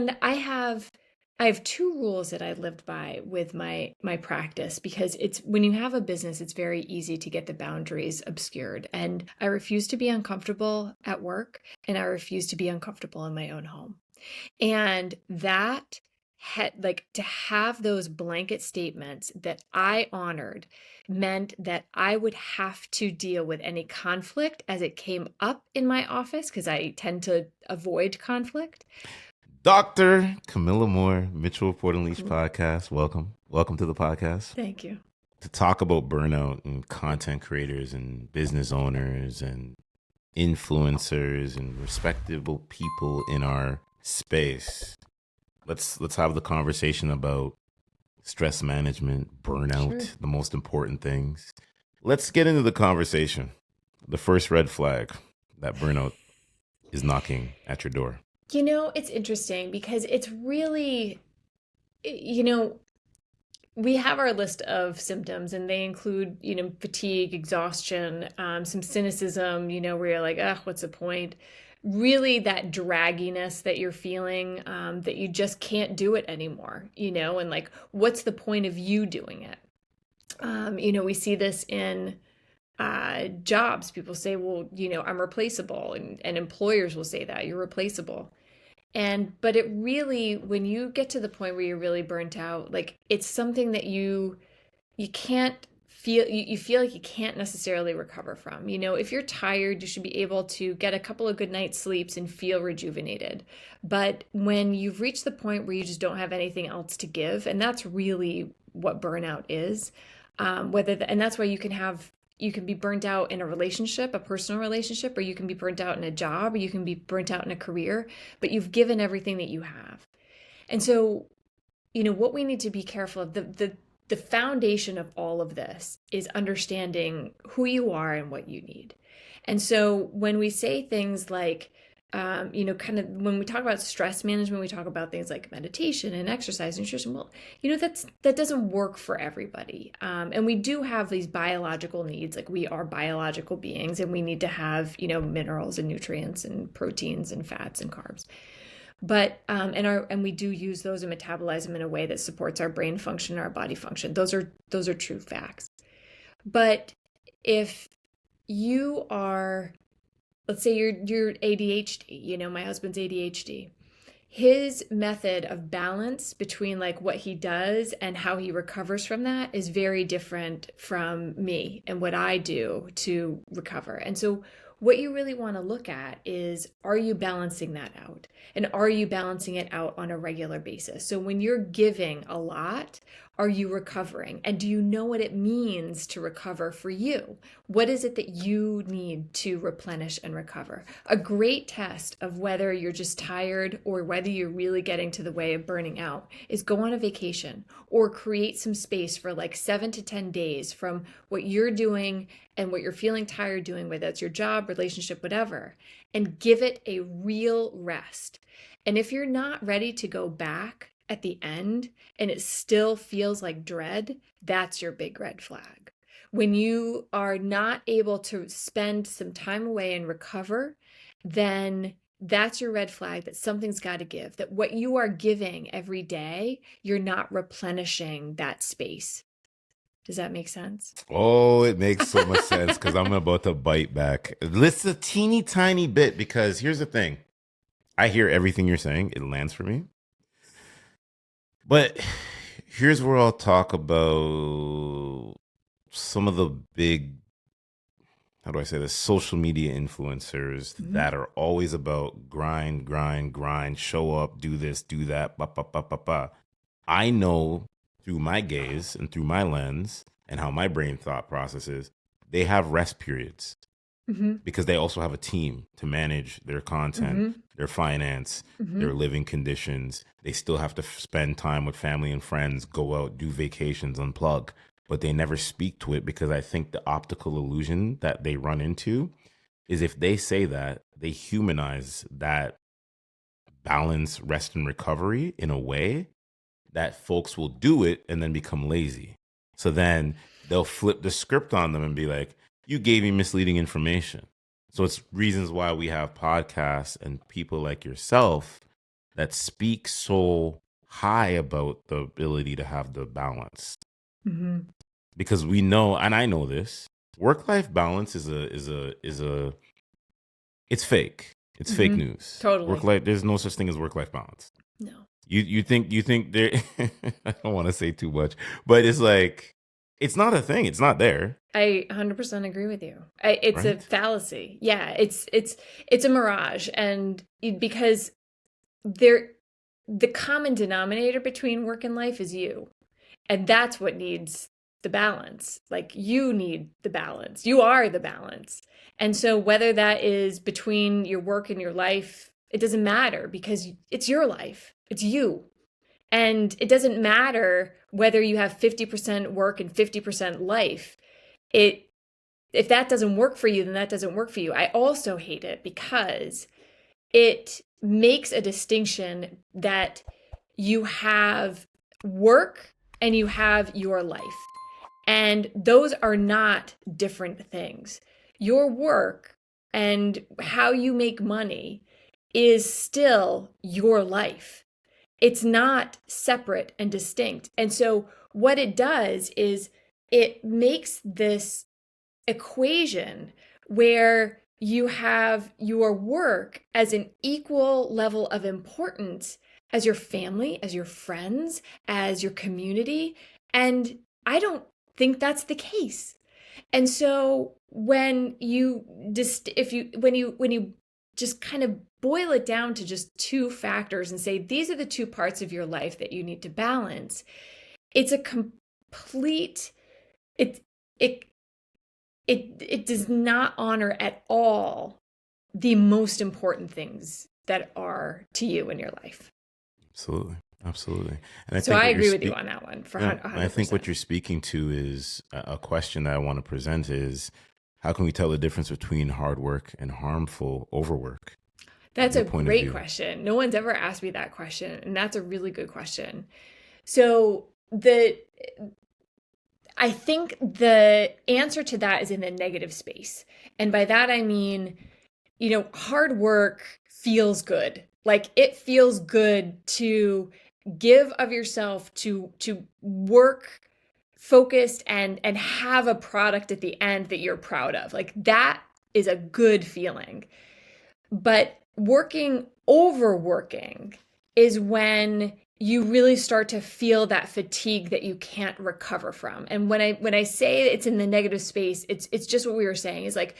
And I have two rules that I lived by with my practice, because it's when you have a business, it's very easy to get the boundaries obscured. And I refuse to be uncomfortable at work, and I refuse to be uncomfortable in my own home. And that had, like, to have those blanket statements that I honored meant that I would have to deal with any conflict as it came up in my office, because I tend to avoid conflict. Dr. Camilla Moore, Mitchell Report and Leach podcast. Welcome. Welcome to the podcast. Thank you. To talk about burnout and content creators and business owners and influencers and respectable people in our space. Let's have the conversation about stress management, burnout, Sure. the most important things. Let's get into the conversation. The first red flag that burnout is knocking at your door. It's interesting because it's really, we have our list of symptoms, and they include, fatigue, exhaustion, some cynicism, where you're like, what's the point? Really, that dragginess that you're feeling, that you just can't do it anymore, and like, what's the point of you doing it? We see this in jobs. People say, well, I'm replaceable, and employers will say that you're replaceable. But it really, when you get to the point where you're really burnt out, like, it's something that you can't feel, you feel like you can't necessarily recover from. If you're tired, you should be able to get a couple of good night's sleeps and feel rejuvenated. But when you've reached the point where you just don't have anything else to give, and that's really what burnout is, and that's why you can be burnt out in a relationship, a personal relationship, or you can be burnt out in a job, or you can be burnt out in a career, but you've given everything that you have. And so, what we need to be careful of, the foundation of all of this is understanding who you are and what you need. And so when we say things like, kind of when we talk about stress management, we talk about things like meditation and exercise and nutrition. Well, that doesn't work for everybody. And we do have these biological needs, like we are biological beings, and we need to have, minerals and nutrients and proteins and fats and carbs. But and we do use those and metabolize them in a way that supports our brain function, our body function. Those are true facts. But if you are, let's say you're ADHD, my husband's ADHD. His method of balance between like what he does and how he recovers from that is very different from me and what I do to recover. And so what you really want to look at is, are you balancing that out? And are you balancing it out on a regular basis? So when you're giving a lot, are you recovering? And do you know what it means to recover for you? What is it that you need to replenish and recover? A great test of whether you're just tired or whether you're really getting to the way of burning out is go on a vacation or create some space for like 7 to 10 days from what you're doing and what you're feeling tired doing, whether it's your job, relationship, whatever, and give it a real rest. And if you're not ready to go back at the end and it still feels like dread, that's your big red flag. When you are not able to spend some time away and recover, then that's your red flag that something's got to give, that what you are giving every day, you're not replenishing that space. Does that make sense? Oh, it makes so much sense because I'm about to bite back. It's a teeny tiny bit because here's the thing. I hear everything you're saying. It lands for me. But here's where I'll talk about some of the big, how do I say this, social media influencers that are always about grind, show up, do this, do that, ba, ba, ba, ba, ba. I know through my gaze and through my lens and how my brain thought processes, they have rest periods because they also have a team to manage their content, their finance, their living conditions. They still have to spend time with family and friends, go out, do vacations, unplug, but they never speak to it because I think the optical illusion that they run into is if they say that, they humanize that balance, rest, and recovery in a way that folks will do it and then become lazy. So then they'll flip the script on them and be like, you gave me misleading information. So it's reasons why we have podcasts and people like yourself that speak so high about the ability to have the balance. Mm-hmm. Because we know, and I know this, work-life balance is a it's fake. It's fake Mm-hmm. news. Work Totally. life, there's no such thing as work-life balance. No. You think there I don't want to say too much, but it's like it's not a thing. It's not there, I 100% agree with you. It's a right? fallacy. Yeah, it's a mirage, and because there, the common denominator between work and life is you, and that's what needs the balance. Like you need the balance. You are the balance, and so whether that is between your work and your life, it doesn't matter because it's your life. It's you. And it doesn't matter whether you have 50% work and 50% life. It If that doesn't work for you, then that doesn't work for you. I also hate it because it makes a distinction that you have work and you have your life. And those are not different things. Your work and how you make money is still your life. It's not separate and distinct. And so, what it does is it makes this equation where you have your work as an equal level of importance as your family, as your friends, as your community. And I don't think that's the case. And so when you just if you when you just kind of boil it down to just two factors and say these are the two parts of your life that you need to balance, it's a complete it it it does not honor at all the most important things that are to you in your life. Absolutely. Absolutely. And I So think I what you're agree with you speaking on that one for yeah, I think what 100%. you're speaking to is a question that I want to present is how can we tell the difference between hard work and harmful overwork? That's Your a point of great view. question. No one's ever asked me that question, and that's a really good question. So the I think the answer to that is in the negative space. And by that I mean, hard work feels good. Like it feels good to give of yourself to work focused and have a product at the end that you're proud of. Like that is a good feeling. But overworking is when you really start to feel that fatigue that you can't recover from. And when I say it's in the negative space, it's just what we were saying is like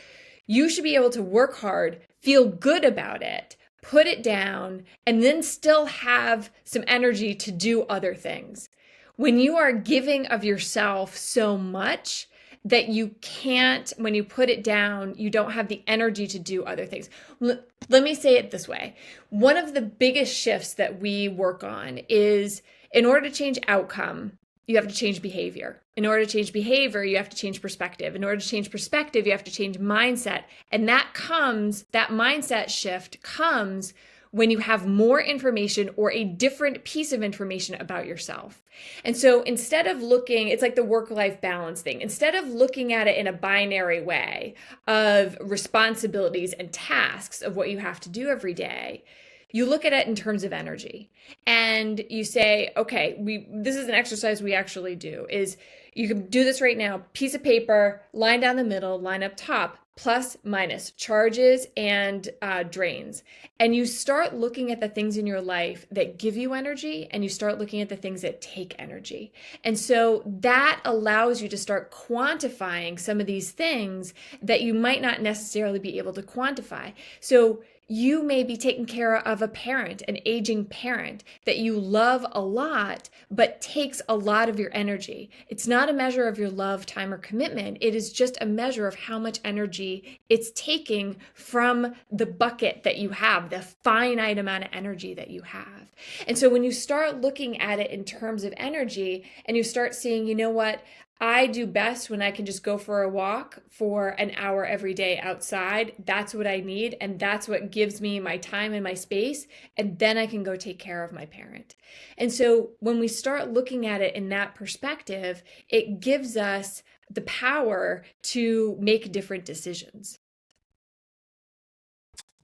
you should be able to work hard, feel good about it, put it down, and then still have some energy to do other things. When you are giving of yourself so much that you can't, when you put it down, you don't have the energy to do other things. Let me say it this way. One of the biggest shifts that we work on is in order to change outcome, you have to change behavior. In order to change behavior, you have to change perspective. In order to change perspective, you have to change mindset. And that mindset shift comes when you have more information or a different piece of information about yourself. And so instead of looking, it's like the work-life balance thing. Instead of looking at it in a binary way of responsibilities and tasks of what you have to do every day, you look at it in terms of energy and you say, okay, this is an exercise we actually do is you can do this right now, piece of paper, line down the middle, line up top, plus minus charges and drains. And you start looking at the things in your life that give you energy and you start looking at the things that take energy. And so that allows you to start quantifying some of these things that you might not necessarily be able to quantify. So you may be taking care of a parent, an aging parent that you love a lot, but takes a lot of your energy. It's not a measure of your love, time, or commitment. It is just a measure of how much energy it's taking from the bucket that you have, the finite amount of energy that you have. And so when you start looking at it in terms of energy and you start seeing, you know what? I do best when I can just go for a walk for an hour every day outside. That's what I need. And that's what gives me my time and my space. And then I can go take care of my parent. And so when we start looking at it in that perspective, it gives us the power to make different decisions.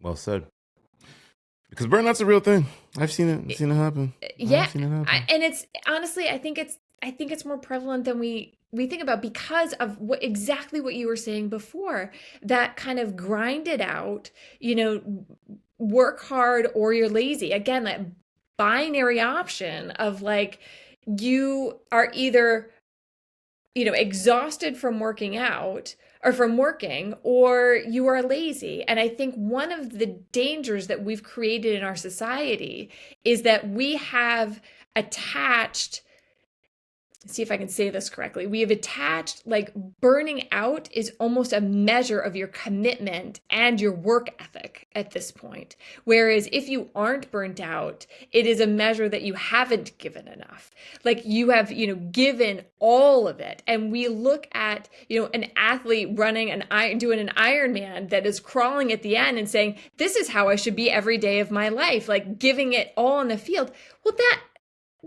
Well said. Because burnout's a real thing. I've seen it. I've seen it happen. Yeah, I've seen it happen. and it's honestly, I think it's more prevalent than we think about because of what exactly what you were saying before. That kind of grind it out, you know, work hard or you're lazy. Again, that binary option of like you are either, you know, exhausted from working out or from working, or you are lazy. And I think one of the dangers that we've created in our society is that we have attached, see if I can say this correctly. We have attached like burning out is almost a measure of your commitment and your work ethic at this point. Whereas if you aren't burnt out, it is a measure that you haven't given enough. Like you have, you know, given all of it. And we look at, you know, an athlete running doing an Ironman that is crawling at the end and saying, this is how I should be every day of my life, like giving it all in the field. Well,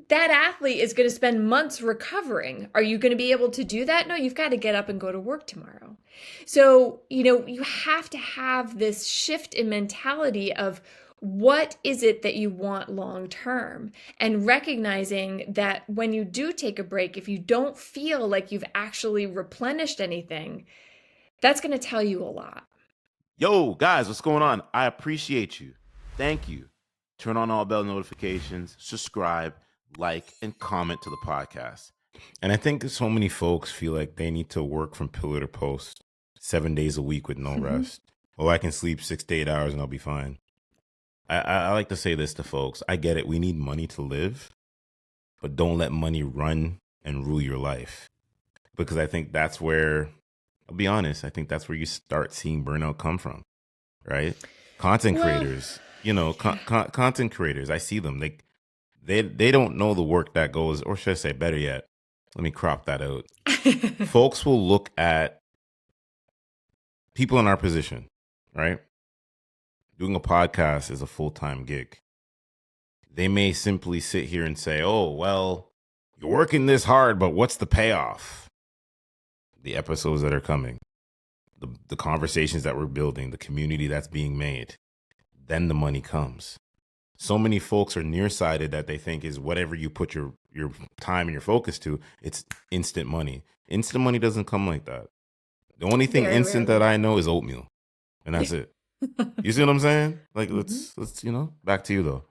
that athlete is going to spend months recovering. Are you going to be able to do that? No, you've got to get up and go to work tomorrow. So, you know, you have to have this shift in mentality of what is it that you want long term, and recognizing that when you do take a break, if you don't feel like you've actually replenished anything, that's going to tell you a lot. Yo, guys, what's going on? I appreciate you. Thank you. Turn on all bell notifications, subscribe, like, and comment to the podcast. And I think so many folks feel like they need to work from pillar to post 7 days a week with no rest. Oh, I can sleep 6 to 8 hours and I'll be fine. I like to say this to folks. I get it. We need money to live, but don't let money run and rule your life. Because I think that's where, I'll be honest, I think that's where you start seeing burnout come from, right? Content creators, you know, content creators, I see them. They don't know the work that goes, or should I say better yet, let me crop that out. Folks will look at people in our position, right? Doing a podcast is a full-time gig. They may simply sit here and say, oh, well, you're working this hard, but what's the payoff? The episodes that are coming, the conversations that we're building, the community that's being made, then the money comes. So many folks are nearsighted that they think is whatever you put your time and your focus to, it's instant money. Instant money doesn't come like that. The only thing Very instant rarely. that I know is oatmeal, and that's it. You see what I'm saying? Like, let's you know, back to you though.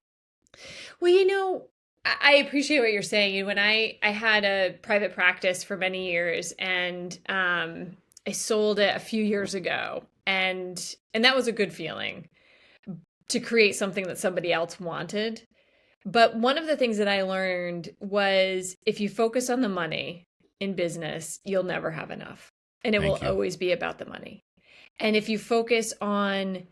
Well, you know, I appreciate what you're saying. When I had a private practice for many years, and I sold it a few years ago, and that was a good feeling to create something that somebody else wanted. But one of the things that I learned was if you focus on the money in business, you'll never have enough, and it will Thank you. always be about the money. And if you focus on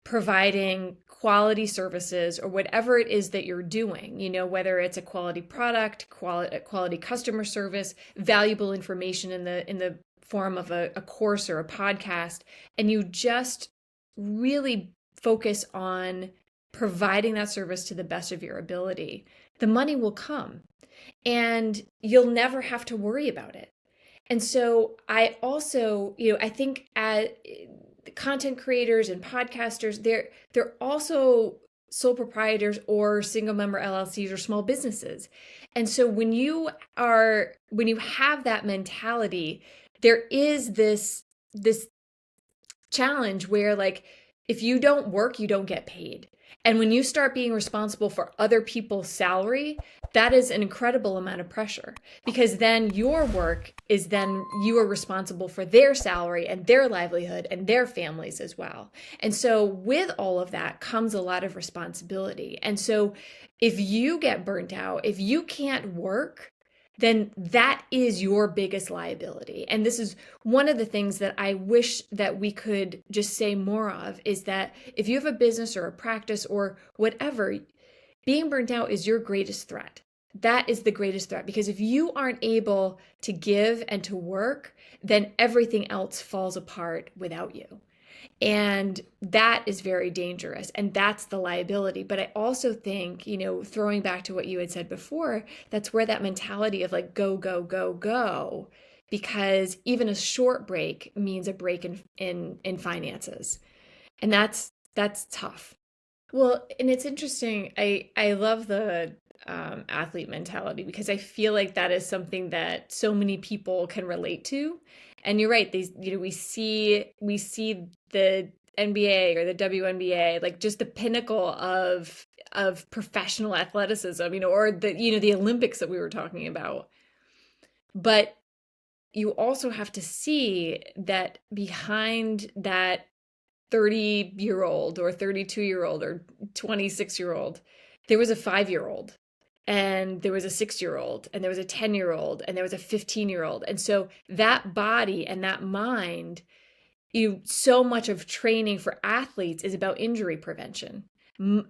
providing quality services or whatever it is that you're doing, you know, whether it's a quality product, quality customer service, valuable information in the form of a course or a podcast, and you just really focus on providing that service to the best of your ability, the money will come and you'll never have to worry about it. And so I also, you know, I think content creators and podcasters, they're also sole proprietors or single member LLCs or small businesses. And so when you have that mentality, there is this challenge where, like, if you don't work, you don't get paid. And when you start being responsible for other people's salary, that is an incredible amount of pressure, because then your work is then you are responsible for their salary and their livelihood and their families as well. And so with all of that comes a lot of responsibility. And so if you get burnt out, if you can't work, then that is your biggest liability. And this is one of the things that I wish that we could just say more of, is that if you have a business or a practice or whatever, being burnt out is your greatest threat. That is the greatest threat, because if you aren't able to give and to work, then everything else falls apart without you. And that is very dangerous. And that's the liability. But I also think, you know, throwing back to what you had said before, that's where that mentality of like, go, go, go, go, because even a short break means a break in finances. And that's tough. Well, and it's interesting. I love the athlete mentality because I feel like that is something that so many people can relate to. And you're right. These, we see the NBA or the WNBA, like just the pinnacle of professional athleticism, or the Olympics that we were talking about. But you also have to see that behind that 30-year-old or 32-year-old or 26-year-old, there was a 5-year-old and there was a 6-year-old and there was a 10-year-old and there was a 15-year-old. And so that body and that mind, so much of training for athletes is about injury prevention.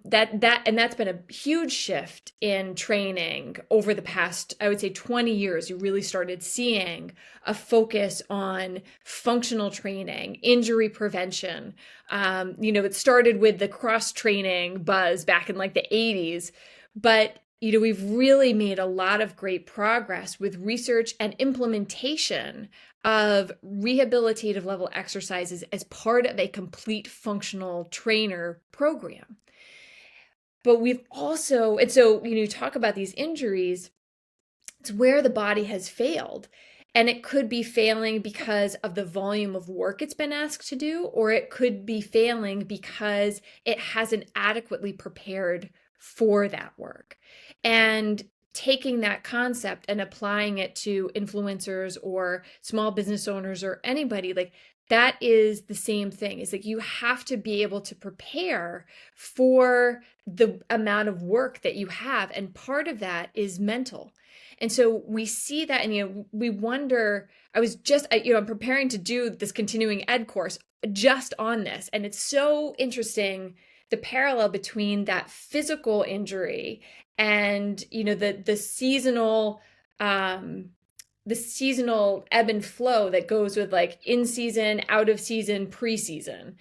That's been a huge shift in training over the past, I would say, 20 years. You really started seeing a focus on functional training, injury prevention. It started with the cross training buzz back in like the 80s, but we've really made a lot of great progress with research and implementation of rehabilitative level exercises as part of a complete functional trainer program. But we've also, and so, you talk about these injuries, it's where the body has failed. And it could be failing because of the volume of work it's been asked to do, or it could be failing because it hasn't adequately prepared for that work. And taking that concept and applying it to influencers or small business owners or anybody, like that is the same thing. It's like you have to be able to prepare for the amount of work that you have. And part of that is mental. And so we see that, and we wonder. I'm preparing to do this continuing ed course just on this, and it's so interesting the parallel between that physical injury and the seasonal ebb and flow that goes with like in season, out of season, preseason.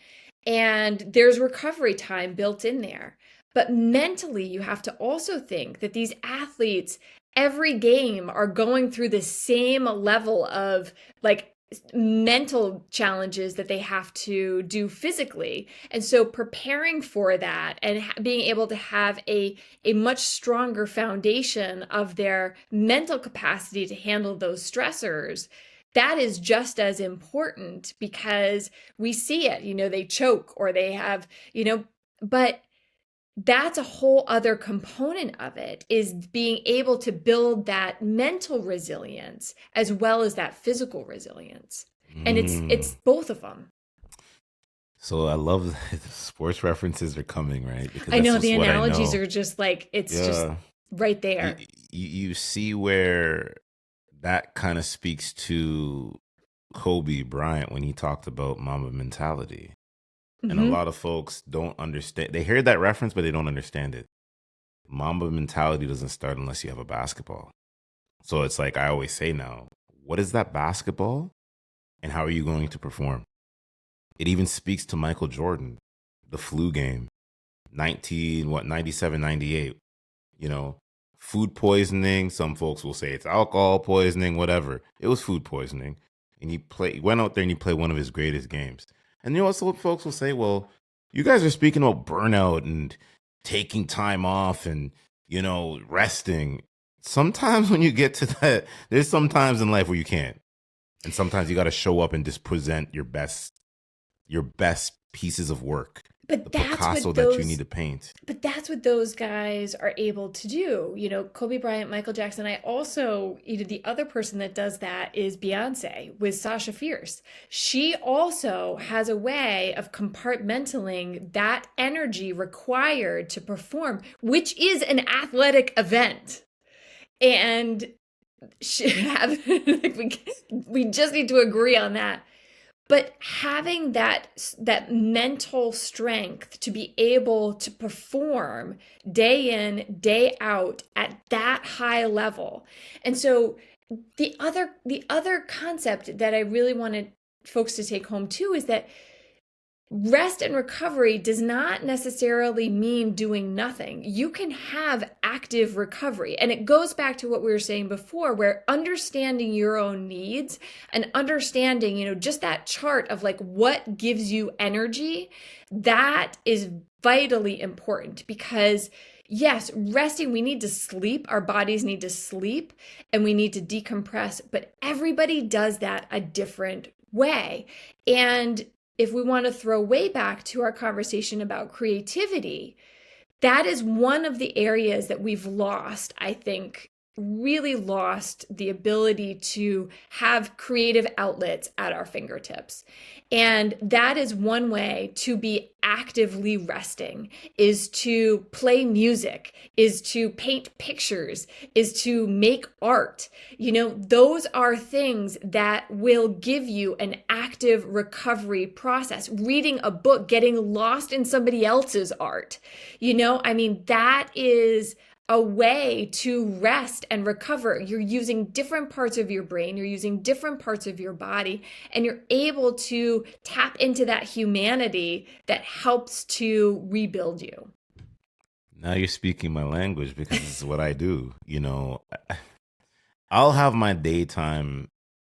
And there's recovery time built in there. But mentally, you have to also think that these athletes, every game, are going through the same level of like mental challenges that they have to do physically. And so preparing for that and being able to have a much stronger foundation of their mental capacity to handle those stressors, that is just as important, because we see it, they choke or they have, but that's a whole other component of it, is being able to build that mental resilience as well as that physical resilience. And it's both of them. So I love that the sports references are coming, right? Because I that's know just the what I analogies know. are just like, it's just Yeah. right You, there. you see where that kind of speaks to Kobe Bryant when he talked about Mamba mentality. And a Hmm. lot of folks don't understand. They hear that reference, but they don't understand it. Mamba mentality doesn't start unless you have a basketball. So it's like I always say now, what is that basketball and how are you going to perform? It even speaks to Michael Jordan, the flu game, 97, 98. You know, food poisoning. Some folks will say it's alcohol poisoning, whatever. It was food poisoning. And he went out there and he played one of his greatest games. And also folks will say, well, you guys are speaking about burnout and taking time off and, resting. Sometimes when you get to that, there's some times in life where you can't. And sometimes you got to show up and just present your best pieces of work, the But that's Picasso what that you need those to paint. but that's what those guys are able to do. Kobe Bryant, Michael Jackson. I also, the other person that does that is Beyonce with Sasha Fierce. She also has a way of compartmentalizing that energy required to perform, which is an athletic event. And she have like we just need to agree on that. But having that mental strength to be able to perform day in, day out at that high level. And so the other concept that I really wanted folks to take home too is that rest and recovery does not necessarily mean doing nothing. You can have active recovery. And it goes back to what we were saying before, where understanding your own needs and understanding, just that chart of like what gives you energy, that is vitally important because yes, resting, we need to sleep, our bodies need to sleep, and we need to decompress, but everybody does that a different way. And if we want to throw way back to our conversation about creativity, that is one of the areas that we've lost, I think, really lost the ability to have creative outlets at our fingertips. And that is one way to be actively resting, is to play music, is to paint pictures, is to make art. Those are things that will give you an active recovery process. Reading a book, getting lost in somebody else's art. That is a way to rest and recover. You're using different parts of your brain, you're using different parts of your body, and you're able to tap into that humanity that helps to rebuild you. Now you're speaking my language because it's what I do. I'll have my daytime,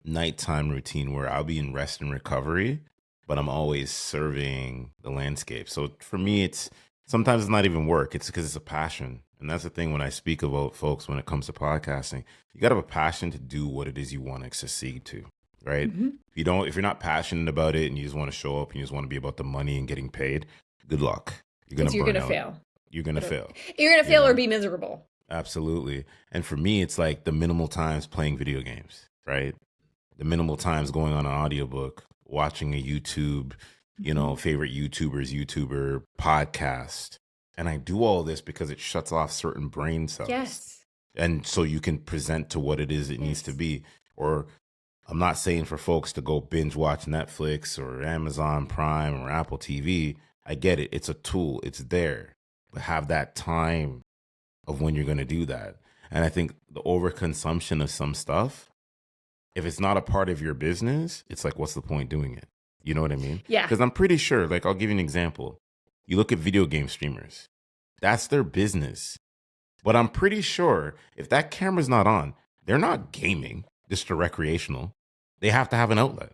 nighttime routine where I'll be in rest and recovery, but I'm always serving the landscape. So for me, sometimes it's not even work. It's because it's a passion. And that's the thing when I speak about folks when it comes to podcasting, you got to have a passion to do what it is you want to succeed to, right? Mm-hmm. If you're not passionate about it and you just want to show up and you just want to be about the money and getting paid, good luck. You're going to fail. You're going to fail. You're going to fail or be miserable. Absolutely. And for me, it's like the minimal times playing video games, right? The minimal times going on an audiobook, watching a YouTube, favorite YouTuber podcast. And I do all this because it shuts off certain brain cells. Yes. And so you can present to what it is it needs to be. Or I'm not saying for folks to go binge watch Netflix or Amazon Prime or Apple TV. I get it. It's a tool. It's there. But have that time of when you're going to do that. And I think the overconsumption of some stuff, if it's not a part of your business, it's like, what's the point doing it? You know what I mean? Yeah. Because I'm pretty sure, like, I'll give you an example. You look at video game streamers. That's their business. But I'm pretty sure if that camera's not on, they're not gaming just for recreational. They have to have an outlet.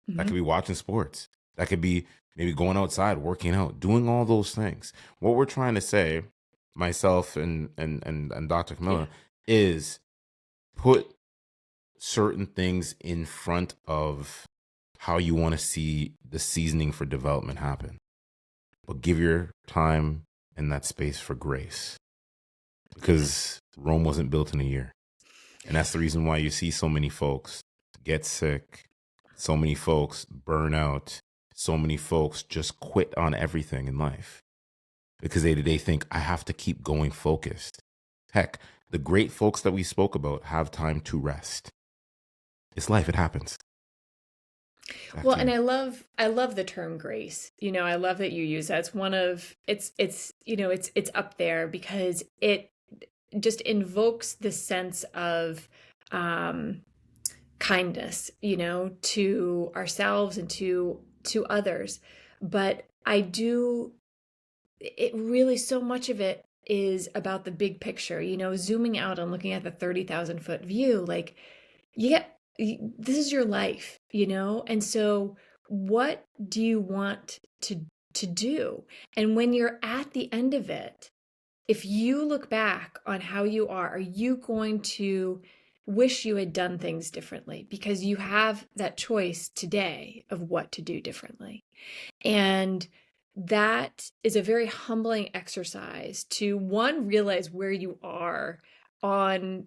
Mm-hmm. That could be watching sports. That could be maybe going outside, working out, doing all those things. What we're trying to say, myself and Dr. Camilla, is put certain things in front of how you want to see the seasoning for development happen. But give your time and that space for grace. Because Rome wasn't built in a year. And that's the reason why you see so many folks get sick, so many folks burn out, so many folks just quit on everything in life. Because they think, I have to keep going focused. Heck, the great folks that we spoke about have time to rest. It's life, it happens. Well, and I love the term grace. I love that you use that. It's one of it's up there because it just invokes the sense of kindness, to ourselves and to others. But it really, so much of it is about the big picture, zooming out and looking at the 30,000-foot view, like this is your life, and so what do you want to do? And when you're at the end of it, if you look back on how you are you going to wish you had done things differently? Because you have that choice today of what to do differently. And that is a very humbling exercise to, one, realize where you are on,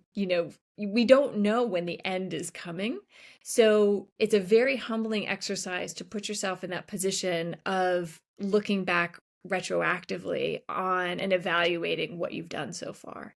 we don't know when the end is coming. So it's a very humbling exercise to put yourself in that position of looking back retroactively on and evaluating what you've done so far.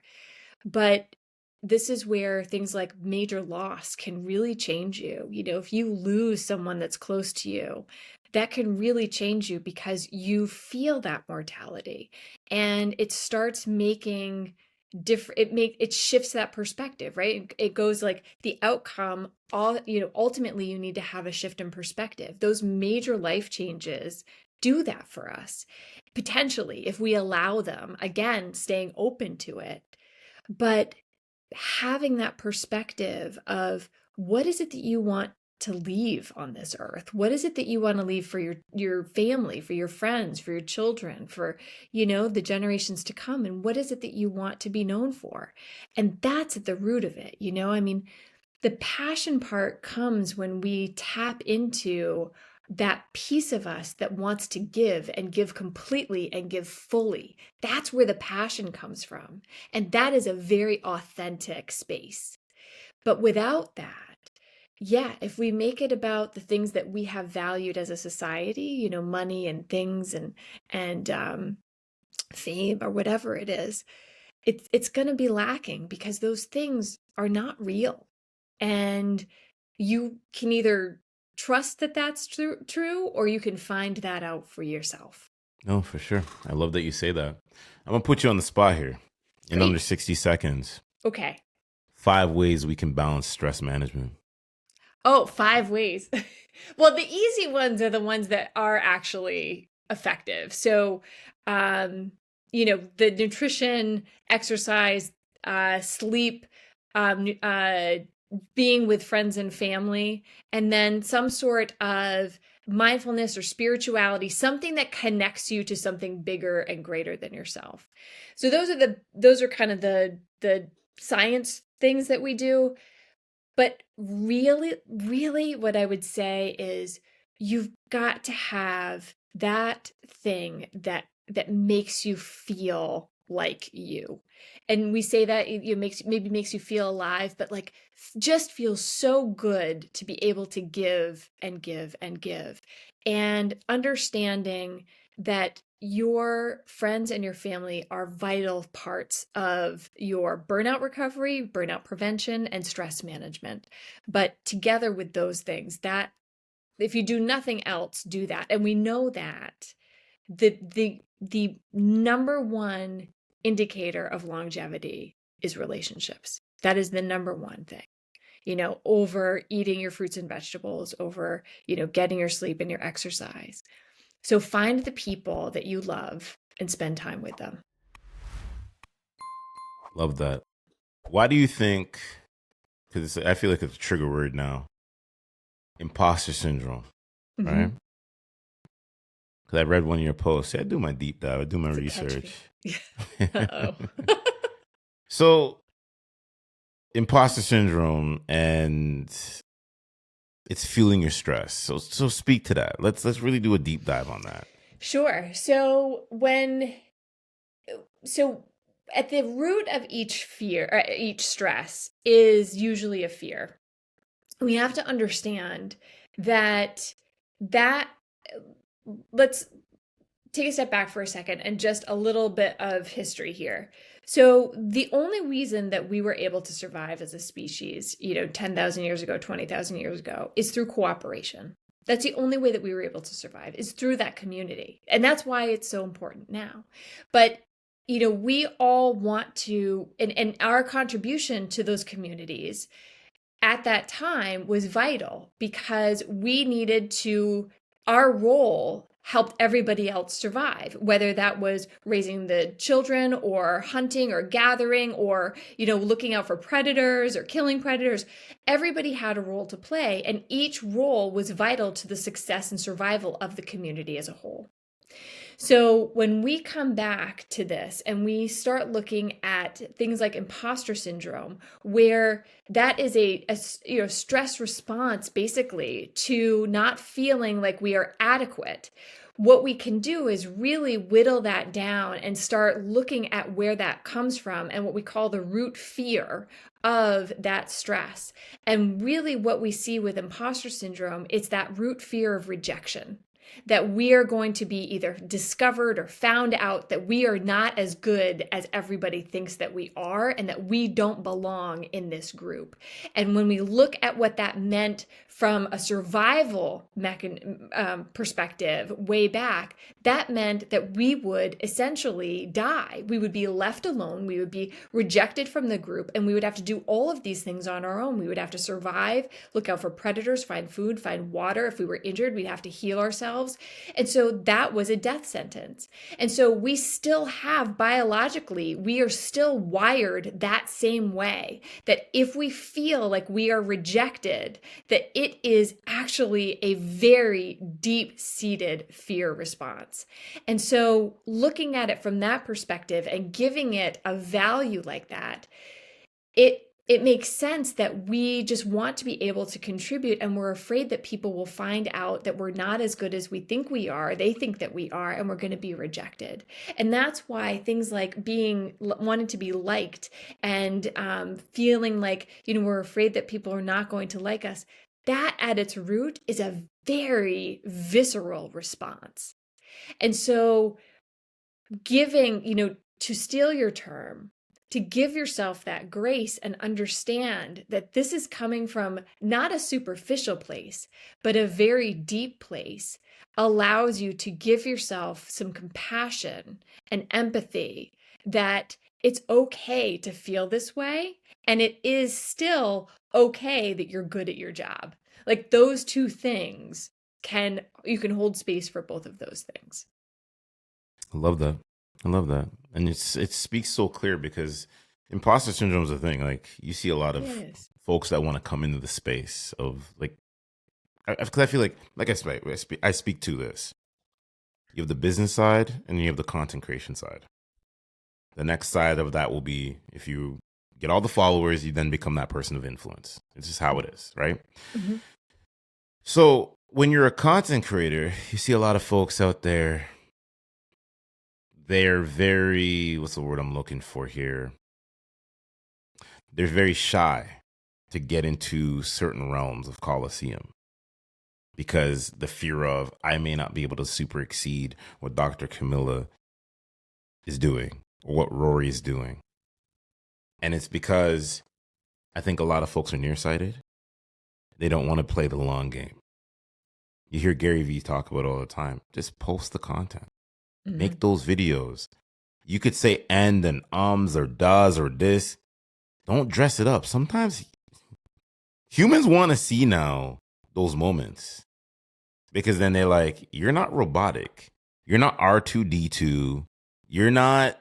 But this is where things like major loss can really change you. If you lose someone that's close to you, that can really change you because you feel that mortality, and it starts making it shifts that perspective, right? It goes like the outcome, ultimately you need to have a shift in perspective. Those major life changes do that for us, potentially, if we allow them, again, staying open to it. But having that perspective of what is it that you want to leave on this earth? What is it that you want to leave for your family, for your friends, for your children, for, the generations to come? And what is it that you want to be known for? And that's at the root of it. I mean, the passion part comes when we tap into that piece of us that wants to give and give completely and give fully. That's where the passion comes from. And that is a very authentic space. But without that, yeah, if we make it about the things that we have valued as a society, money and things and fame or whatever it is, it's going to be lacking because those things are not real. And you can either trust that that's true, or you can find that out for yourself. No, for sure. I love that you say that. I'm going to put you on the spot here in Great. under 60 seconds. Okay. 5 ways we can balance stress management. Oh, 5 ways. Well, the easy ones are the ones that are actually effective. So, the nutrition, exercise, sleep, being with friends and family, and then some sort of mindfulness or spirituality, something that connects you to something bigger and greater than yourself. So those are kind of the science things that we do. But really, really what I would say is you've got to have that thing that makes you feel like you. And we say that it makes you feel alive, but like just feels so good to be able to give and give and give. And understanding that your friends and your family are vital parts of your burnout recovery, burnout prevention, and stress management. But together with those things, that if you do nothing else, do that. And we know that the number one indicator of longevity is relationships. That is the number one thing. Over eating your fruits and vegetables, over, getting your sleep and your exercise. So find the people that you love and spend time with them. Love that. Why do you think, because I feel like it's a trigger word now, imposter syndrome, right? Because I read one of your posts. I do my deep dive. I do my research. Uh-oh. So imposter syndrome, and it's fueling your stress. So speak to that. Let's really do a deep dive on that. Sure. So at the root of each fear, or each stress, is usually a fear. We have to understand that let's take a step back for a second and just a little bit of history here. So the only reason that we were able to survive as a species, 10,000 years ago, 20,000 years ago, is through cooperation. That's the only way that we were able to survive, is through that community. And that's why it's so important now. But, we all want to, and our contribution to those communities at that time was vital because we needed to, our role helped everybody else survive, whether that was raising the children or hunting or gathering or, looking out for predators or killing predators. Everybody had a role to play, and each role was vital to the success and survival of the community as a whole. So when we come back to this and we start looking at things like imposter syndrome, where that is a stress response basically to not feeling like we are adequate, what we can do is really whittle that down and start looking at where that comes from and what we call the root fear of that stress. And really what we see with imposter syndrome, it's that root fear of rejection. That we are going to be either discovered or found out that we are not as good as everybody thinks that we are, and that we don't belong in this group. And when we look at what that meant from a survival perspective way back, that meant that we would essentially die. We would be left alone. We would be rejected from the group, and we would have to do all of these things on our own. We would have to survive, look out for predators, find food, find water. If we were injured, we'd have to heal ourselves. ourselves. And so that was a death sentence. And so we still have biologically, we are still wired that same way, that if we feel like we are rejected, that it is actually a very deep-seated fear response. And so looking at it from that perspective and giving it a value like that, it makes sense that we just want to be able to contribute, and we're afraid that people will find out that we're not as good as we think we are. They think that we are, and we're going to be rejected. And that's why things like wanting to be liked and feeling like, we're afraid that people are not going to like us, that at its root is a very visceral response. And so giving, to steal your term, to give yourself that grace and understand that this is coming from not a superficial place, but a very deep place, allows you to give yourself some compassion and empathy that it's okay to feel this way. And it is still okay that you're good at your job. Like those two things you can hold space for both of those things. I love that. I love that. And it speaks so clear because imposter syndrome is a thing. Like you see a lot of folks that want to come into the space of like, because I feel like I speak to this. You have the business side and you have the content creation side. The next side of that will be if you get all the followers, you then become that person of influence. It's just how it is, right? Mm-hmm. So when you're a content creator, you see a lot of folks out there. They're very, what's the word I'm looking for here? They're very shy to get into certain realms of Coliseum because the fear of, I may not be able to super exceed what Dr. Camilla is doing or what Rory is doing. And it's because I think a lot of folks are nearsighted. They don't want to play the long game. You hear Gary Vee talk about it all the time. Just post the content. Mm-hmm. Make those videos. You could say and ums or does or this. Don't dress it up. Sometimes humans want to see now those moments because then they're like, you're not robotic. You're not R2D2. You're not,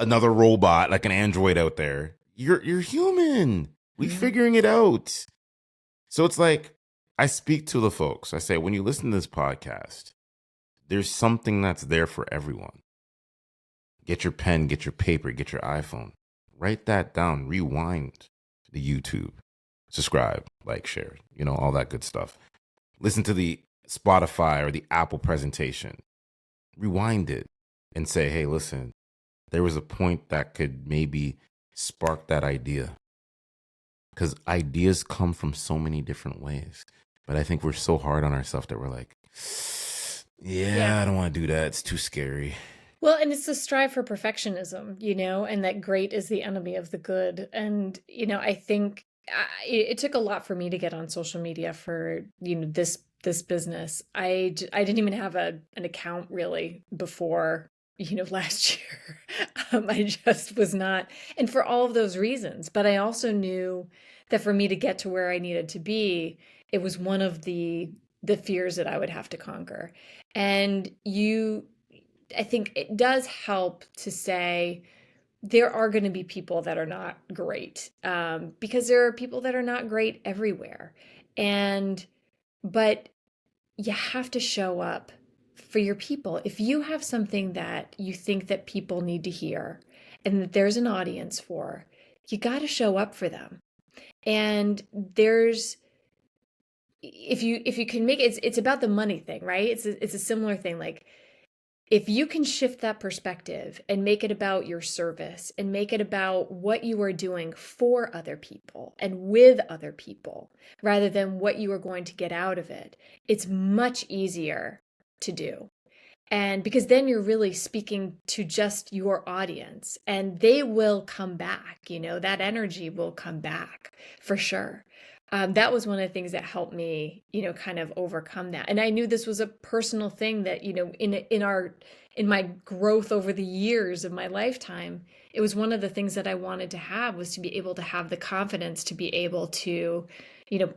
another robot like an android out there. You're human. We figuring it out. So it's like, I speak to the folks. I say, when you listen to this podcast, there's something that's there for everyone. Get your pen, get your paper, get your iPhone. Write that down. Rewind the YouTube. Subscribe, like, share, all that good stuff. Listen to the Spotify or the Apple presentation. Rewind it and say, hey, listen, there was a point that could maybe spark that idea. Because ideas come from so many different ways. But I think we're so hard on ourselves that we're like, yeah, I don't want to do that. It's too scary. Well, and it's the strive for perfectionism, and that great is the enemy of the good. And, I think it took a lot for me to get on social media for, this business. I didn't even have an account really before, last year. I just was not. And for all of those reasons. But I also knew that for me to get to where I needed to be, it was one of the fears that I would have to conquer. And I think it does help to say there are going to be people that are not great, because there are people that are not great everywhere. But you have to show up for your people. If you have something that you think that people need to hear and that there's an audience for, you got to show up for them. And if you can make it, it's about the money thing, right? It's a similar thing. Like if you can shift that perspective and make it about your service and make it about what you are doing for other people and with other people, rather than what you are going to get out of it, it's much easier to do. And because then you're really speaking to just your audience and they will come back, that energy will come back for sure. That was one of the things that helped me, kind of overcome that. And I knew this was a personal thing that, in my growth over the years of my lifetime, it was one of the things that I wanted to have, was to be able to have the confidence to be able to,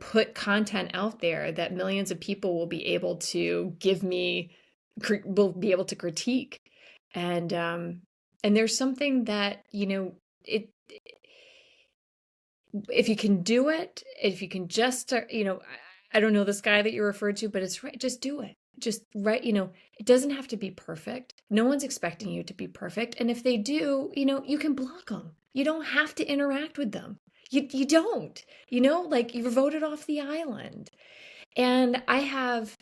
put content out there that millions of people will be able to will be able to critique. And there's something that, it, if you can do it, if you can just start, I don't know this guy that you referred to, but it's right. Just do it. Just right. It doesn't have to be perfect. No one's expecting you to be perfect. And if they do, you can block them. You don't have to interact with them. You don't, like you're voted off the island. And I have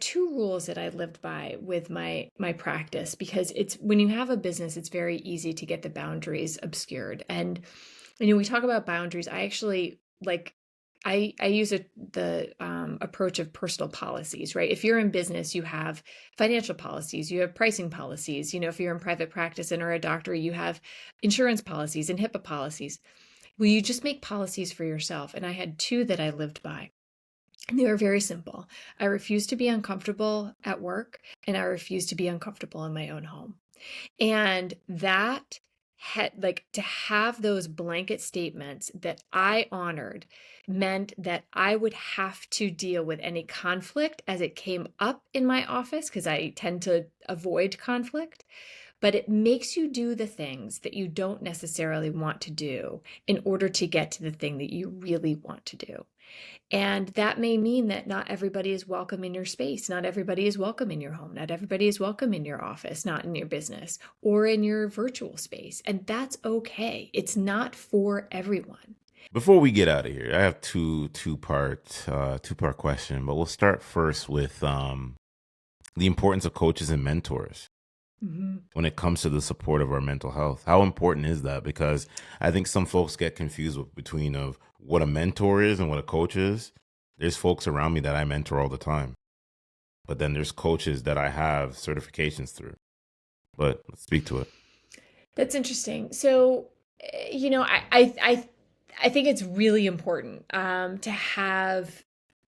two rules that I lived by with my practice, because it's when you have a business, it's very easy to get the boundaries obscured. And we talk about boundaries. I actually I use the approach of personal policies, right? If you're in business, you have financial policies, you have pricing policies. If you're in private practice and are a doctor, you have insurance policies and HIPAA policies. Well, you just make policies for yourself. And I had two that I lived by. And they were very simple. I refuse to be uncomfortable at work, and I refuse to be uncomfortable in my own home. And that to have those blanket statements that I honored meant that I would have to deal with any conflict as it came up in my office, because I tend to avoid conflict. But it makes you do the things that you don't necessarily want to do in order to get to the thing that you really want to do. And that may mean that not everybody is welcome in your space. Not everybody is welcome in your home. Not everybody is welcome in your office, not in your business or in your virtual space. And that's okay. It's not for everyone. Before we get out of here, I have two-part question, but we'll start first with the importance of coaches and mentors. Mm-hmm. When it comes to the support of our mental health. How important is that? Because I think some folks get confused between of what a mentor is and what a coach is. There's folks around me that I mentor all the time, but then there's coaches that I have certifications through. But let's speak to it. That's interesting. So, I think it's really important to have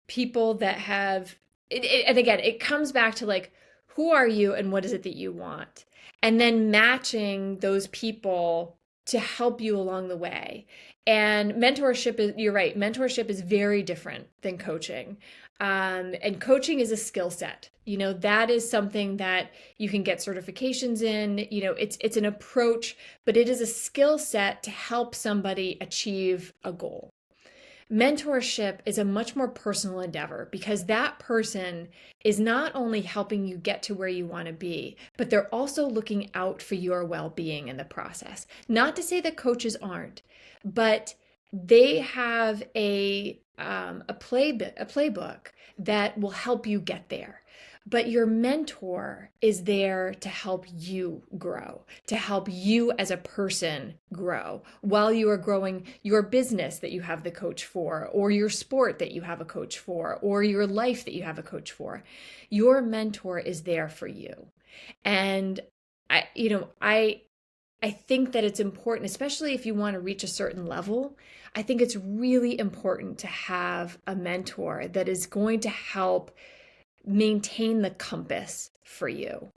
people that have it, and again, it comes back to who are you and what is it that you want? And then matching those people to help you along the way. And mentorship you're right, mentorship is very different than coaching. And coaching is a skill set. That is something that you can get certifications in. It's an approach, but it is a skill set to help somebody achieve a goal. Mentorship is a much more personal endeavor, because that person is not only helping you get to where you want to be, but they're also looking out for your well-being in the process. Not to say that coaches aren't, but they have a playbook that will help you get there. But your mentor is there to help you grow, to help you as a person grow while you are growing your business that you have the coach for, or your sport that you have a coach for, or your life that you have a coach for. Your mentor is there for you. And I think that it's important, especially if you want to reach a certain level. I think it's really important to have a mentor that is going to help maintain the compass for you,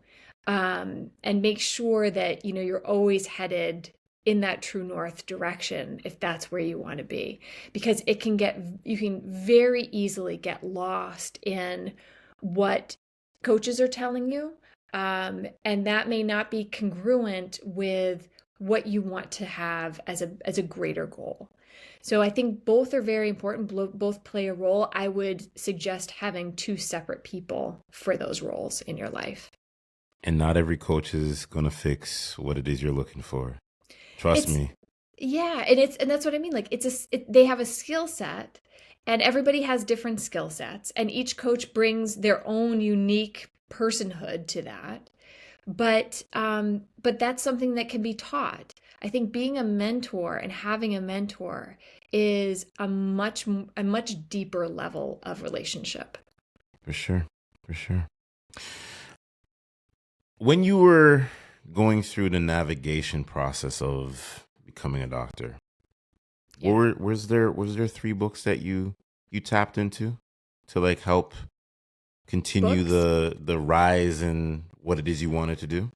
and make sure that you're always headed in that true north direction, if that's where you want to be. Because you can very easily get lost in what coaches are telling you, and that may not be congruent with what you want to have as a greater goal. So I think both are very important. Both play a role. I would suggest having two separate people for those roles in your life. And not every coach is going to fix what it is you're looking for. Trust me. Yeah, and that's what I mean. They have a skill set, and everybody has different skill sets, and each coach brings their own unique personhood to that. But that's something that can be taught. I think being a mentor and having a mentor is a much deeper level of relationship. For sure. When you were going through the navigation process of becoming a doctor, was there 3 books that you tapped into to help continue the rise in what it is you wanted to do?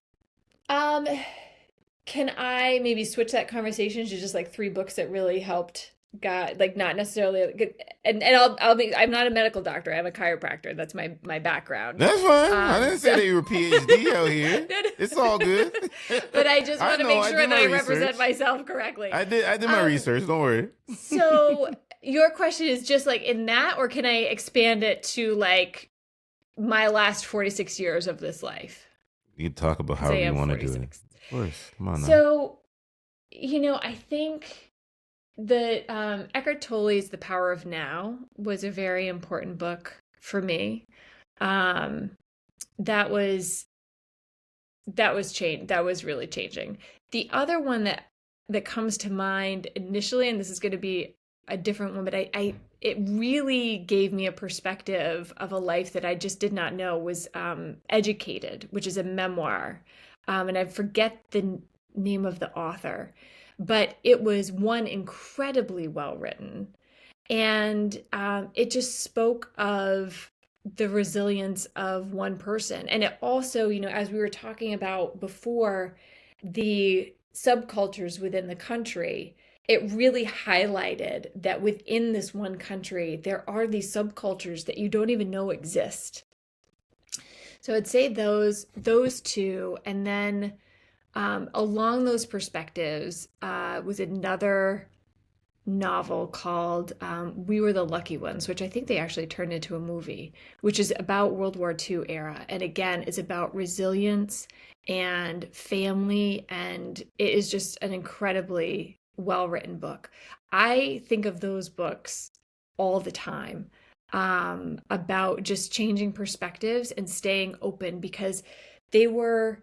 Can I maybe switch that conversation to just 3 books that really helped got like not necessarily good, and I'll be I'm not a medical doctor. I'm a chiropractor. That's my background. That's fine. I didn't say So that you were PhD out here. No, no. It's all good. But I just I want to know. make I sure did that my I research. represent myself correctly. I did my research. Don't worry. So your question is just like in that, or can I expand it to like my last 46 years of this life? You can talk about 'Cause how I you am want to do it. 46. Of course. Come on now. So, I think the Eckhart Tolle's The Power of Now was a very important book for me. Um, that was really changing. The other one that comes to mind initially, and this is going to be a different one, but it really gave me a perspective of a life that I just did not know, was Educated, which is a memoir. And I forget the name of the author, but it was one incredibly well written. And it just spoke of the resilience of one person. And it also, as we were talking about before, the subcultures within the country, it really highlighted that within this one country, there are these subcultures that you don't even know exist. So I'd say those two, and then along those perspectives was another novel called We Were the Lucky Ones, which I think they actually turned into a movie, which is about World War II era. And again, it's about resilience and family. And it is just an incredibly well-written book. I think of those books all the time about just changing perspectives and staying open, because they were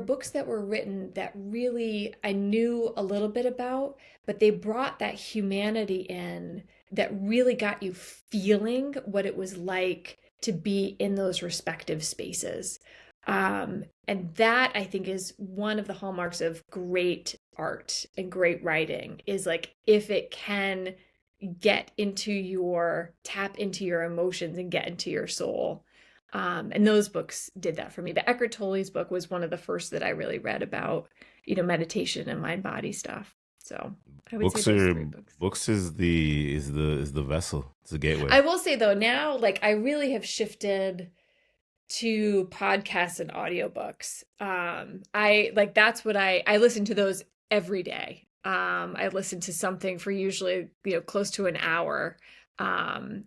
books that were written that really I knew a little bit about, but they brought that humanity in that really got you feeling what it was like to be in those respective spaces. And that, I think, is one of the hallmarks of great art and great writing, is like if it can tap into your emotions and get into your soul. And those books did that for me. But Eckhart Tolle's book was one of the first that I really read about, meditation and mind body stuff. So I would say those three books. Books is the vessel. It's the gateway. I will say though, now like I really have shifted to podcasts and audiobooks. That's what I listen to those every day. I listen to something for usually, close to an hour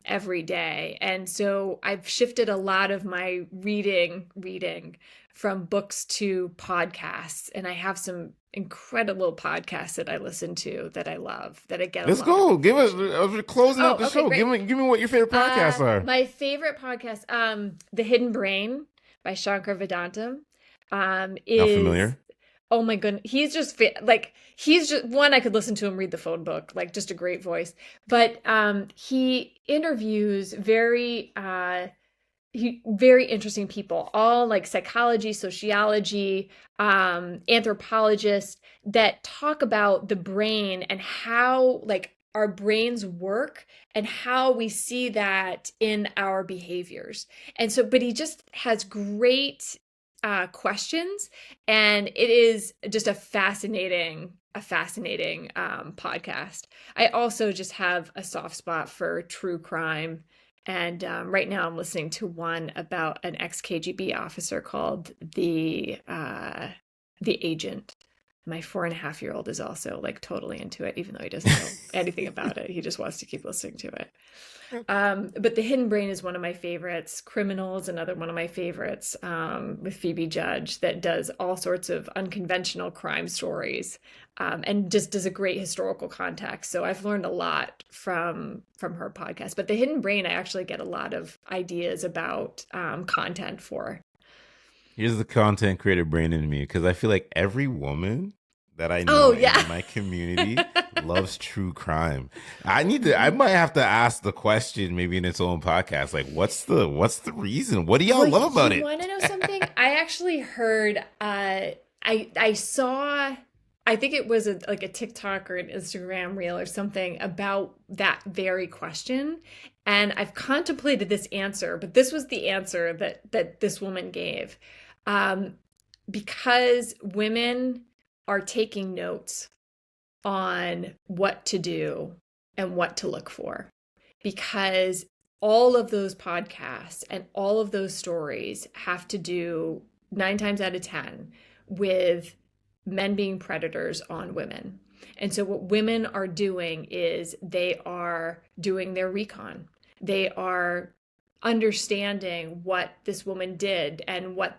every day. And so I've shifted a lot of my reading from books to podcasts. And I have some incredible podcasts that I listen to that I love, that I get. Let's go. Give us, we're closing out the show. Great. Give me what your favorite podcasts are. My favorite podcast, The Hidden Brain by Shankar Vedantam, is Not familiar. Oh my goodness. He's just one, I could listen to him read the phone book, like just a great voice. But he interviews very interesting people, all like psychology, sociology, anthropologists, that talk about the brain and how like our brains work and how we see that in our behaviors. And so, but he just has great questions, and it is just a fascinating podcast. I also just have a soft spot for true crime, and right now I'm listening to one about an ex-KGB officer called the Agent. My 4.5-year-old is also like totally into it, even though he doesn't know anything about it. He just wants to keep listening to it. But The Hidden Brain is one of my favorites. Criminals, another one of my favorites, with Phoebe Judge, that does all sorts of unconventional crime stories, and just does a great historical context. So I've learned a lot from her podcast. But The Hidden Brain, I actually get a lot of ideas about content for. Here's the content creator brain in me, because I feel like every woman that I know in my community loves true crime. I might have to ask the question, maybe in its own podcast, like what's the reason? What do y'all love about it? You want to know something? I actually heard, I saw, I think it was a TikTok or an Instagram reel or something about that very question. And I've contemplated this answer, but this was the answer that this woman gave. Because women are taking notes on what to do and what to look for, because all of those podcasts and all of those stories have to do 9 times out of 10 with men being predators on women. And so what women are doing is they are doing their recon. They are understanding what this woman did and what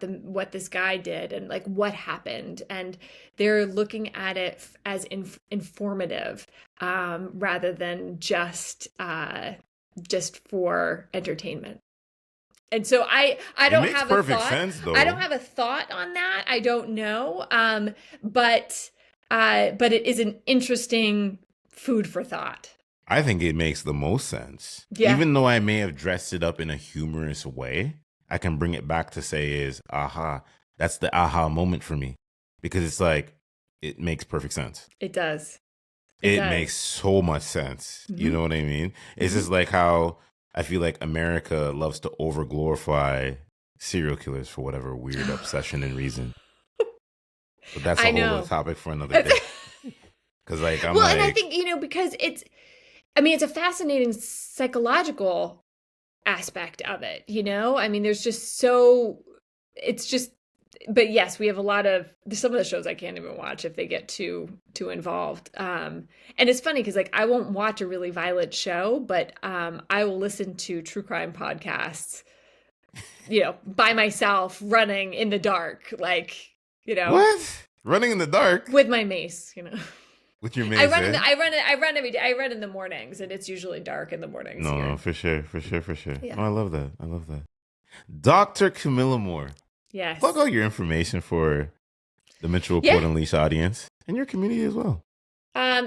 this guy did and like what happened, and they're looking at it as informative rather than just for entertainment. And so I don't makes have a perfect thought. sense, though. I don't have a thought on that. I don't know. But it is an interesting food for thought. I think it makes the most sense. Yeah. Even though I may have dressed it up in a humorous way, I can bring it back to say is, aha, that's the aha moment for me. Because it's like, it makes perfect sense. It does. It does. makes so much sense. Mm-hmm. You know what I mean? It's just like how I feel like America loves to over glorify serial killers for whatever weird obsession and reason. But that's a whole other topic for another day. Because like I'm and I think because it's a fascinating psychological aspect of it. I mean, there's just but yes, we have a lot of some of the shows I can't even watch if they get too involved. And it's funny because like I won't watch a really violent show, but I will listen to true crime podcasts, by myself, running in the dark, like what? Running in the dark with my mace, With your mace? I run every day. I run in the mornings, and it's usually dark in the mornings. No, for sure. Yeah. Oh, I love that. Dr. Camilla Moore. Yes. Plug out your information for the Mitchell Report Unleashed audience and your community as well.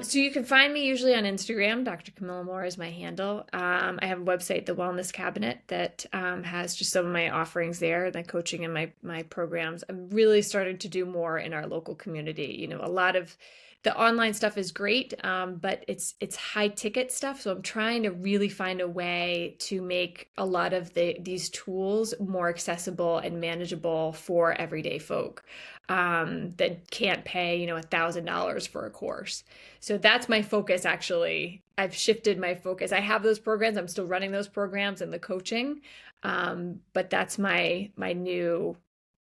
So you can find me usually on Instagram. Dr. Camilla Moore is my handle. I have a website, The Wellness Cabinet, that has just some of my offerings there, the coaching and my programs. I'm really starting to do more in our local community. A lot of the online stuff is great, but it's high ticket stuff. So I'm trying to really find a way to make a lot of these tools more accessible and manageable for everyday folk that can't pay, $1,000 for a course. So that's my focus. Actually, I've shifted my focus. I have those programs. I'm still running those programs and the coaching, but that's my new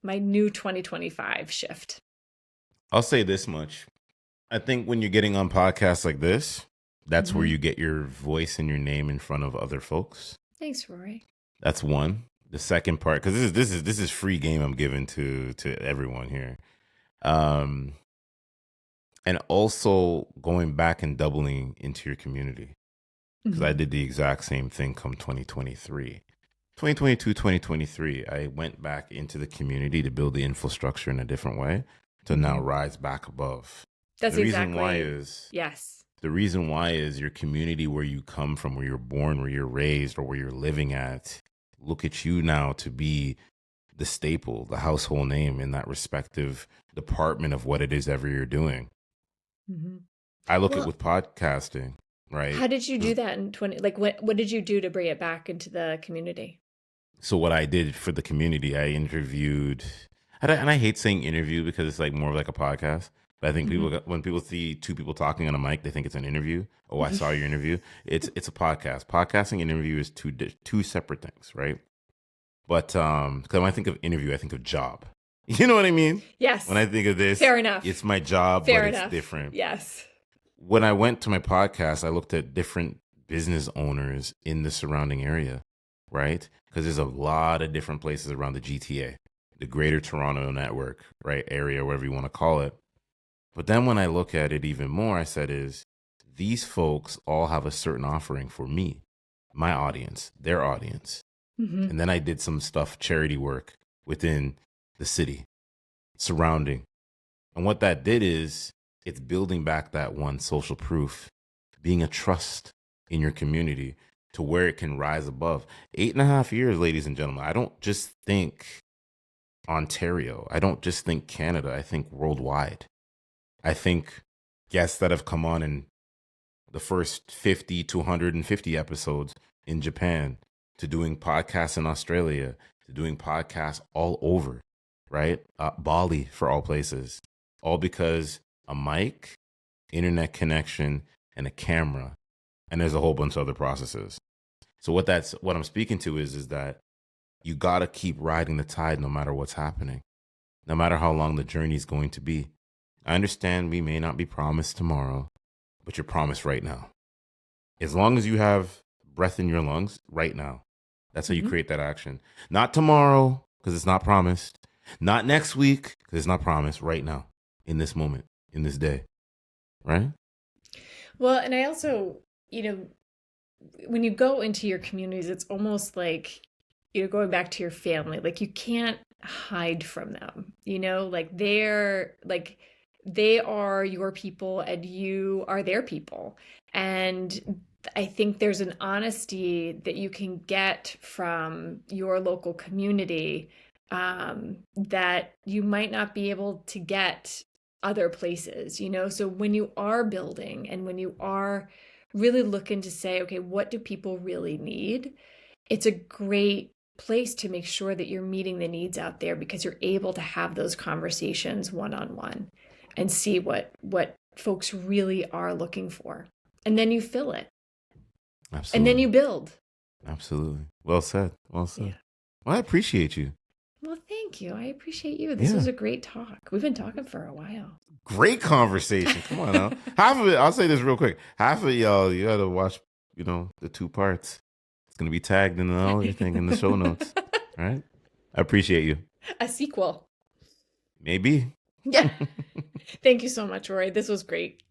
2025 shift. I'll say this much. I think when you're getting on podcasts like this, that's where you get your voice and your name in front of other folks. Thanks, Rory. That's one. The second part, because this is free game I'm giving to everyone here, and also going back and doubling into your community, because I did the exact same thing come 2023. 2022, 2023, I went back into the community to build the infrastructure in a different way to now rise back above. That's the exactly. reason why is yes. The reason why is your community, where you come from, where you're born, where you're raised, or where you're living at. Look at you now to be the staple, the household name in that respective department of what it is ever you're doing. Mm-hmm. I look at with podcasting, right? How did you do that in 20? Like, what did you do to bring it back into the community? So what I did for the community, I interviewed, and I hate saying interview because it's like more of like a podcast. But I think when people see two people talking on a mic, they think it's an interview. Oh, I saw your interview. It's a podcast. Podcasting and interview is two separate things, right? But because when I think of interview, I think of job. You know what I mean? Yes. When I think of this, fair enough. It's my job, fair but enough. It's different. Yes. When I went to my podcast, I looked at different business owners in the surrounding area, right? Because there's a lot of different places around the GTA, the Greater Toronto Network, right? Area, whatever you want to call it. But then when I look at it even more, I said these folks all have a certain offering for me, my audience, their audience. Mm-hmm. And then I did some charity work within the city surrounding. And what that did is it's building back that one social proof, being a trust in your community to where it can rise above. 8.5 years, ladies and gentlemen. I don't just think Ontario. I don't just think Canada. I think worldwide. I think guests that have come on in the first 50 to 150 episodes in Japan, to doing podcasts in Australia, to doing podcasts all over, right? Bali, for all places. All because a mic, internet connection, and a camera, And there's a whole bunch of other processes. So what I'm speaking to is that you got to keep riding the tide no matter what's happening, no matter how long the journey is going to be. I understand we may not be promised tomorrow, but you're promised right now. As long as you have breath in your lungs right now, that's how you create that action. Not tomorrow, because it's not promised. Not next week, because it's not promised. Right now, in this moment, in this day. Right? Well, and I also, when you go into your communities, it's almost like, going back to your family, like you can't hide from them, like they are your people and you are their people. And I think there's an honesty that you can get from your local community that you might not be able to get other places, So when you are building and when you are really looking to say, okay, what do people really need? It's a great place to make sure that you're meeting the needs out there because you're able to have those conversations one-on-one and see what folks really are looking for. And then you fill it. Absolutely. And then you build. Absolutely. Well said. Well said. Yeah. Well, I appreciate you. Well, thank you. I appreciate you. This was a great talk. We've been talking for a while. Great conversation. Come on now. Half of it, I'll say this real quick. Half of it, y'all, you got to watch, the 2 parts. It's going to be tagged in everything in the show notes. All right? I appreciate you. A sequel. Maybe. Yeah. Thank you so much, Rory. This was great.